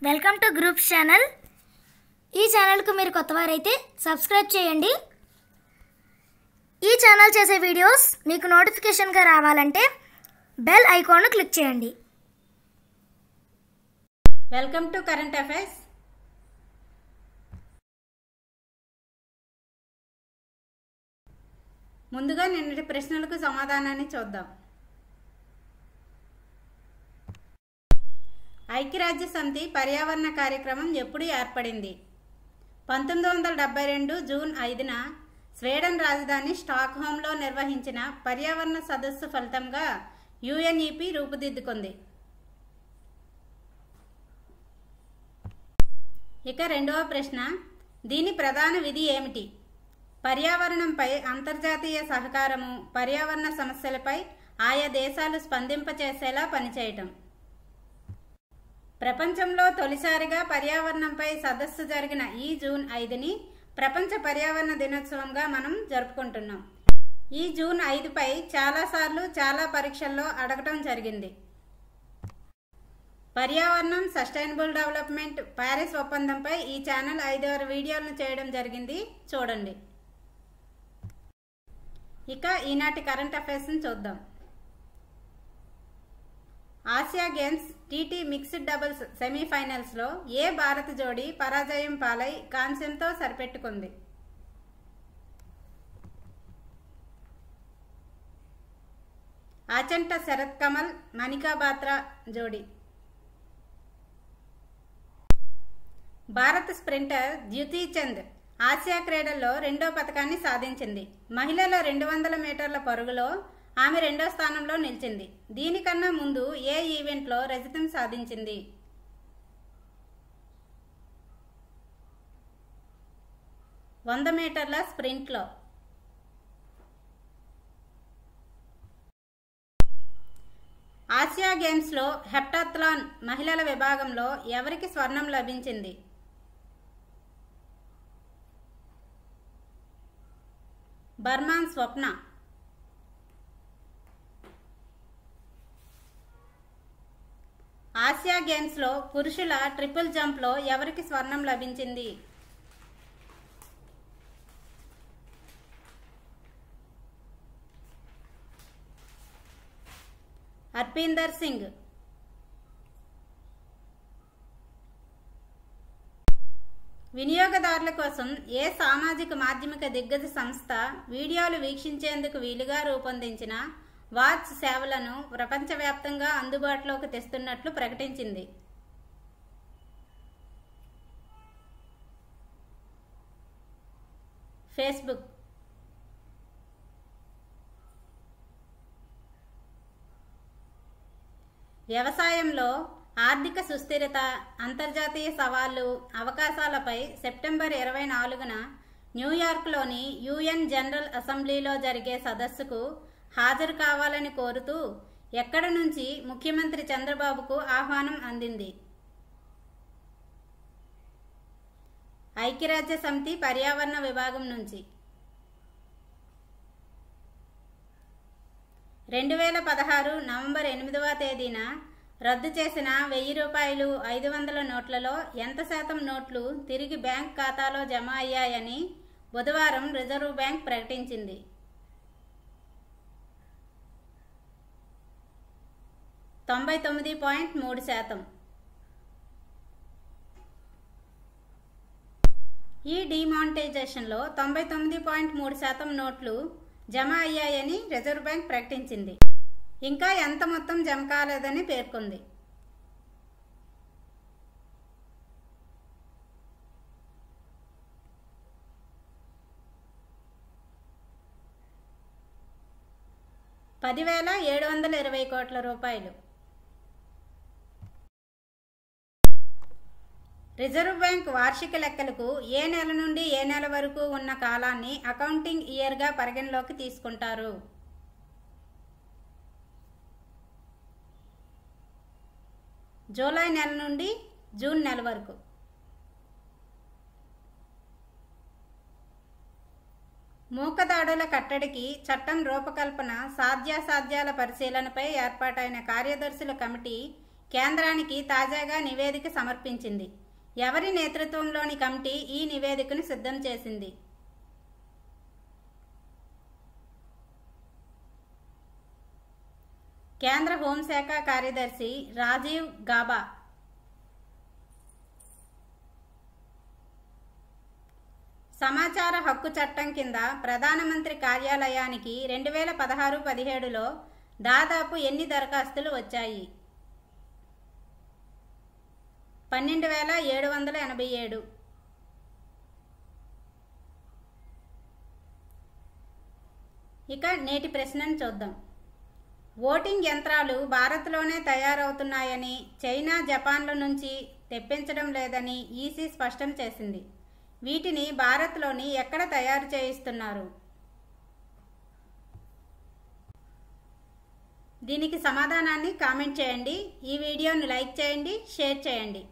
Welcome to groups channel. ఈ ఛానల్కు మీరు కొత్తవారైతే సబ్స్క్రైబ్ చేయండి. ఈ ఛానల్ చేసే వీడియోస్ మీకు నోటిఫికేషన్గా రావాలంటే బెల్ ఐకాన్ను క్లిక్ చేయండి. Welcome to current affairs. ముందుగా నిన్నటి ప్రశ్నలకు సమాధానాన్ని చూద్దాం. ఐక్యరాజ్య సమితి పర్యావరణ కార్యక్రమం ఎప్పుడు ఏర్పడింది? 1972 జూన్ 5న స్వీడన్ రాజధాని స్టాక్హోమ్లో నిర్వహించిన పర్యావరణ సదస్సు ఫలితంగా UNEP రూపుదిద్దుకుంది. ఇక రెండవ ప్రశ్న, దీని ప్రధాన విధి ఏమిటి? పర్యావరణంపై అంతర్జాతీయ సహకారము, పర్యావరణ సమస్యలపై ఆయా దేశాలు స్పందింపచేసేలా పనిచేయటం. ప్రపంచంలో తొలిసారిగా పర్యావరణంపై సదస్సు జరిగిన ఈ జూన్ 5ని ప్రపంచ పర్యావరణ దినోత్సవంగా మనం జరుపుకుంటున్నాం. ఈ జూన్ 5పై చాలాసార్లు చాలా పరీక్షల్లో అడగటం జరిగింది. పర్యావరణం, సస్టైనబుల్ డెవలప్మెంట్, ప్యారిస్ ఒప్పందంపై ఈ ఛానల్ 5 వీడియోలను చేయడం జరిగింది, చూడండి. ఇక ఈనాటి కరెంట్ అఫైర్స్ని చూద్దాం. Asia games TT mixed doubles సెమీఫైనల్స్లో ఏ భారత జోడీ పరాజయం పాలై కాంస్యంతో సరిపెట్టుకుంది? ఆచంట శరత్ కమల్, మణికా బాత్రా జోడీ. భారత స్ప్రింటర్ ద్యుతి చంద్ ఆసియా క్రీడల్లో 2వ పతకాన్ని సాధించింది. మహిళల 200 మీటర్ల పరుగులో ఆమె 2వ స్థానంలో నిలిచింది. దీనికన్నా ముందు ఏ ఈవెంట్లో రజతం సాధించింది? వంద మీటర్ల స్ప్రింట్లో. ఆసియా గేమ్స్లో హెప్టాథ్లాన్ మహిళల విభాగంలో ఎవరికి స్వర్ణం లభించింది? బర్మాన్ స్వప్న. ఆసియా గేమ్స్లో పురుషుల ట్రిపుల్ జంప్లో ఎవరికి స్వర్ణం లభించింది? హర్పీందర్ సింగ్. వినియోగదారుల కోసం ఏ సామాజిక మాధ్యమిక దిగ్గజ సంస్థ వీడియోలు వీక్షించేందుకు వీలుగా రూపొందించిన వాచ్ సేవలను ప్రపంచవ్యాప్తంగా అందుబాటులోకి తెస్తున్నట్లు ప్రకటించింది? ఫేస్బుక్. వ్యవసాయంలో ఆర్థిక సుస్థిరత, అంతర్జాతీయ సవాళ్లు, అవకాశాలపై సెప్టెంబర్ 24న న్యూయార్క్లోని UN జనరల్ అసెంబ్లీలో జరిగే సదస్సుకు హాజరు కావాలని కోరుతూ ఎక్కడి నుంచి ముఖ్యమంత్రి చంద్రబాబుకు ఆహ్వానం అందింది? ఐక్యరాజ్య సమితి పర్యావరణ విభాగం నుంచి. 2016 నవంబర్ 8వ తేదీన రద్దు చేసిన 1000 రూపాయలు, 500 నోట్లలో ఎంత శాతం నోట్లు తిరిగి బ్యాంక్ ఖాతాలో జమ అయ్యాయని బుధవారం రిజర్వ్ బ్యాంక్ ప్రకటించింది. 99.3%. ఈ డిమానిటైజేషన్లో 99.3% నోట్లు జమ అయ్యాయని రిజర్వ్ బ్యాంక్ ప్రకటించింది. ఇంకా ఎంత మొత్తం జమ కాలేదని పేర్కొంది. ₹10,720 కోట్ల. రిజర్వ్ బ్యాంక్ వార్షిక లెక్కలకు ఏ నెల నుండి ఏ నెల వరకు ఉన్న కాలాన్ని అకౌంటింగ్ ఇయర్గా పరిగణలోకి తీసుకుంటారు? జూలై నెల నుండి జూన్ నెల వరకు. మూకదాడుల కట్టడికి చట్టం రూపకల్పన, సాధ్యాసాధ్యాల పరిశీలనపై ఏర్పాటైన కార్యదర్శుల కమిటీ కేంద్రానికి తాజాగా నివేదిక సమర్పించింది. ఎవరి నేతృత్వంలోని కమిటీ ఈ నివేదికను సిద్ధం చేసింది? కేంద్ర హోంశాఖ కార్యదర్శి రాజీవ్ గాబా. సమాచార హక్కు చట్టం కింద ప్రధానమంత్రి కార్యాలయానికి 2016-17లో దాదాపు ఎన్ని దరఖాస్తులు వచ్చాయి? 12,787. ఇక నేటి ప్రశ్నను చూద్దాం. ఓటింగ్ యంత్రాలు భారత్లోనే తయారవుతున్నాయని, చైనా, జపాన్ల నుంచి తెప్పించడం లేదని ఈసీ స్పష్టం చేసింది. వీటిని భారత్లోని ఎక్కడ తయారు చేయిస్తున్నారు? దీనికి సమాధానాన్ని కామెంట్ చేయండి. ఈ వీడియోను లైక్ చేయండి, షేర్ చేయండి.